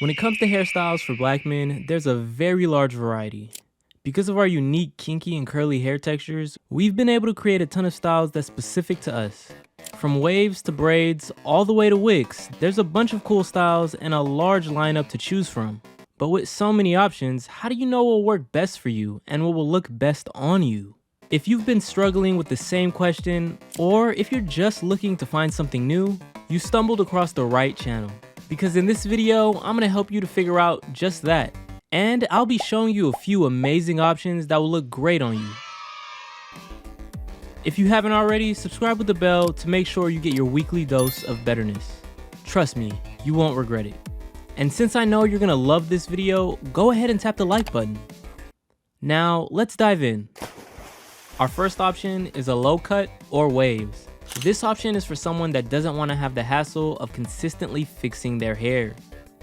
When it comes to hairstyles for black men, there's a very large variety. Because of our unique kinky and curly hair textures, we've been able to create a ton of styles that's specific to us. From waves to braids, all the way to wigs, there's a bunch of cool styles and a large lineup to choose from. But with so many options, how do you know what will work best for you and what will look best on you? If you've been struggling with the same question, or if you're just looking to find something new, you stumbled across the right channel. Because in this video, I'm gonna help you to figure out just that. And I'll be showing you a few amazing options that will look great on you. If you haven't already, subscribe with the bell to make sure you get your weekly dose of betterness. Trust me, you won't regret it. And since I know you're gonna love this video, go ahead and tap the like button. Now, let's dive in. Our first option is a low cut or waves. This option is for someone that doesn't want to have the hassle of consistently fixing their hair.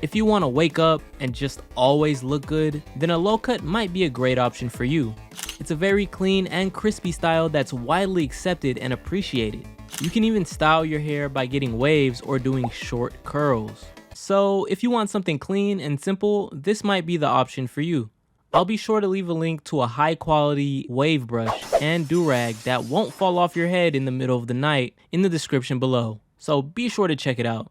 If you want to wake up and just always look good, then a low cut might be a great option for you. It's a very clean and crispy style that's widely accepted and appreciated. You can even style your hair by getting waves or doing short curls. So if you want something clean and simple, this might be the option for you. I'll be sure to leave a link to a high quality wave brush and do-rag that won't fall off your head in the middle of the night in the description below, so be sure to check it out.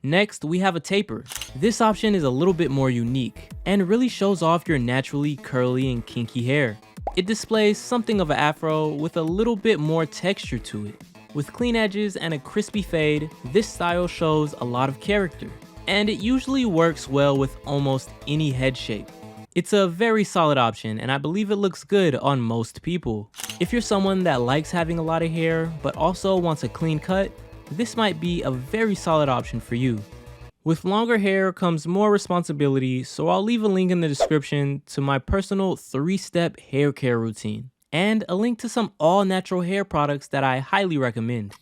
Next, we have a taper. This option is a little bit more unique and really shows off your naturally curly and kinky hair. It displays something of an afro with a little bit more texture to it. With clean edges and a crispy fade, this style shows a lot of character, and it usually works well with almost any head shape. It's a very solid option, and I believe it looks good on most people. If you're someone that likes having a lot of hair, but also wants a clean cut, this might be a very solid option for you. With longer hair comes more responsibility, so I'll leave a link in the description to my personal 3-step hair care routine, and a link to some all-natural hair products that I highly recommend.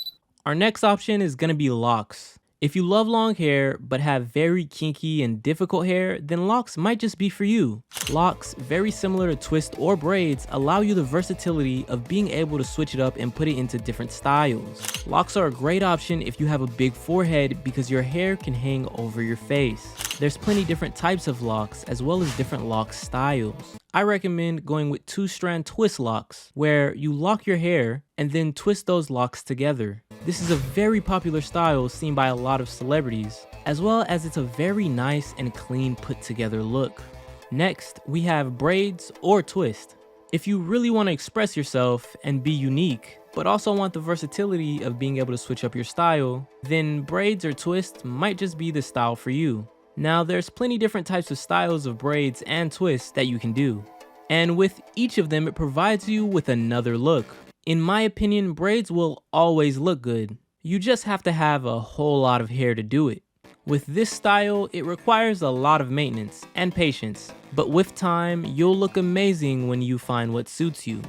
Our next option is gonna be locks. If you love long hair but have very kinky and difficult hair, then locks might just be for you. Locks, very similar to twist or braids, allow you the versatility of being able to switch it up and put it into different styles. Locks are a great option if you have a big forehead because your hair can hang over your face. There's plenty different types of locks as well as different lock styles. I recommend going with 2-strand twist locks, where you lock your hair and then twist those locks together. This is a very popular style seen by a lot of celebrities, as well as it's a very nice and clean put together look. Next, we have braids or twist. If you really want to express yourself and be unique, but also want the versatility of being able to switch up your style, then braids or twist might just be the style for you. Now, there's plenty different types of styles of braids and twists that you can do, and with each of them it provides you with another look. In my opinion, braids will always look good. You just have to have a whole lot of hair to do it. With this style, it requires a lot of maintenance and patience, but with time, you'll look amazing when you find what suits you.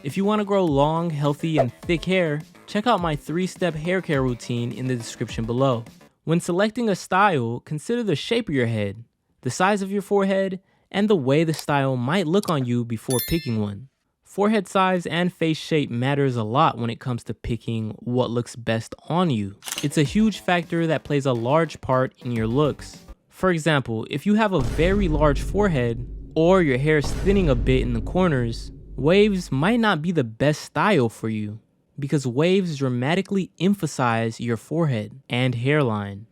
If you want to grow long, healthy, and thick hair, check out my 3-step hair care routine in the description below. When selecting a style, consider the shape of your head, the size of your forehead, and the way the style might look on you before picking one. Forehead size and face shape matters a lot when it comes to picking what looks best on you. It's a huge factor that plays a large part in your looks. For example, if you have a very large forehead, or your hair is thinning a bit in the corners, waves might not be the best style for you, because waves dramatically emphasize your forehead and hairline.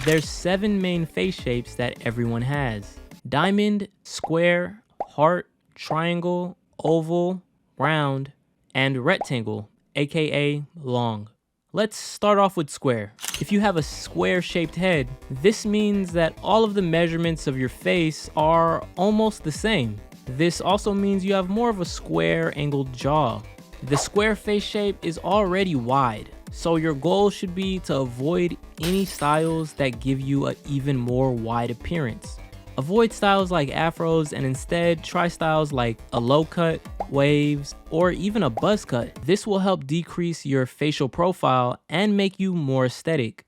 There's 7 main face shapes that everyone has: diamond, square, heart, triangle, oval, round, and rectangle, aka long. Let's start off with square. If you have a square shaped head, this means that all of the measurements of your face are almost the same. This also means you have more of a square angled jaw. The square face shape is already wide, so your goal should be to avoid any styles that give you an even more wide appearance. Avoid styles like afros and instead try styles like a low cut, waves, or even a buzz cut. This will help decrease your facial profile and make you more aesthetic.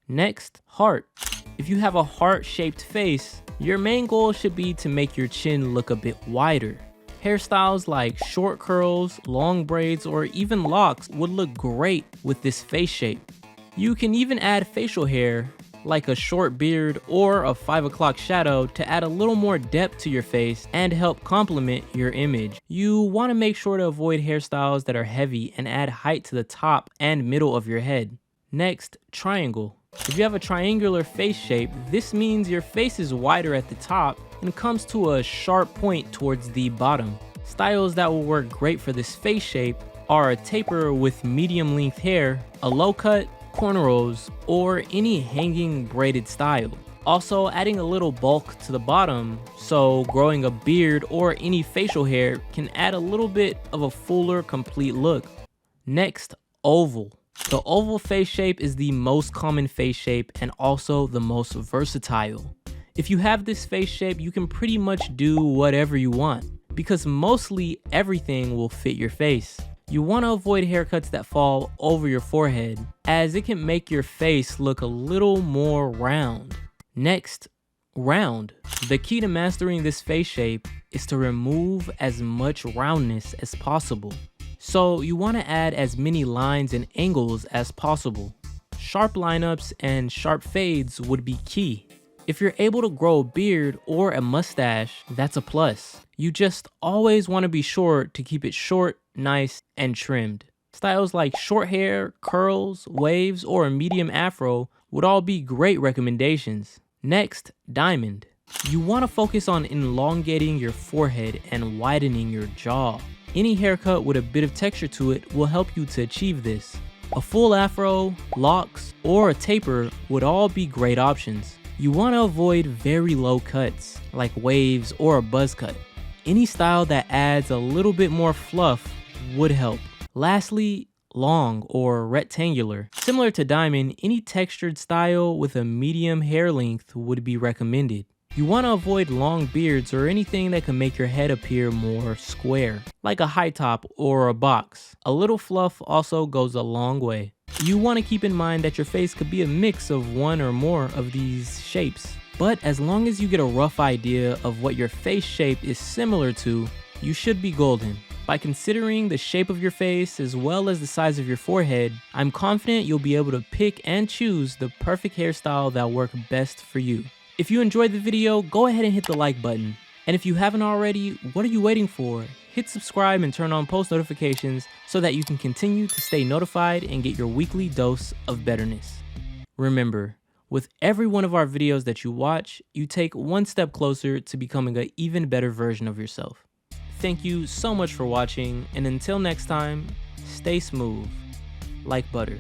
Next, heart. If you have a heart-shaped face, your main goal should be to make your chin look a bit wider. Hairstyles like short curls, long braids, or even locks would look great with this face shape. You can even add facial hair like a short beard or a 5 o'clock shadow to add a little more depth to your face and help complement your image. You want to make sure to avoid hairstyles that are heavy and add height to the top and middle of your head. Next, triangle. If you have a triangular face shape, this means your face is wider at the top and comes to a sharp point towards the bottom. Styles that will work great for this face shape are a taper with medium length hair, a low cut, cornrows, or any hanging braided style. Also, adding a little bulk to the bottom, so growing a beard or any facial hair can add a little bit of a fuller, complete look. Next, oval. The oval face shape is the most common face shape and also the most versatile. If you have this face shape, you can pretty much do whatever you want, because mostly everything will fit your face. You want to avoid haircuts that fall over your forehead, as it can make your face look a little more round. Next, round. The key to mastering this face shape is to remove as much roundness as possible. So you want to add as many lines and angles as possible. Sharp lineups and sharp fades would be key. If you're able to grow a beard or a mustache, that's a plus. You just always want to be sure to keep it short, nice, and trimmed. Styles like short hair, curls, waves, or a medium afro would all be great recommendations. Next, diamond. You want to focus on elongating your forehead and widening your jaw. Any haircut with a bit of texture to it will help you to achieve this. A full afro, locks, or a taper would all be great options. You want to avoid very low cuts, like waves or a buzz cut. Any style that adds a little bit more fluff would help. Lastly, long or rectangular. Similar to diamond, any textured style with a medium hair length would be recommended. You want to avoid long beards or anything that can make your head appear more square, like a high top or a box. A little fluff also goes a long way. You want to keep in mind that your face could be a mix of one or more of these shapes. But as long as you get a rough idea of what your face shape is similar to, you should be golden. By considering the shape of your face as well as the size of your forehead, I'm confident you'll be able to pick and choose the perfect hairstyle that'll work best for you. If you enjoyed the video, go ahead and hit the like button. And if you haven't already, what are you waiting for? Hit subscribe and turn on post notifications so that you can continue to stay notified and get your weekly dose of betterness. Remember, with every one of our videos that you watch, you take one step closer to becoming an even better version of yourself. Thank you so much for watching, and until next time, stay smooth like butter.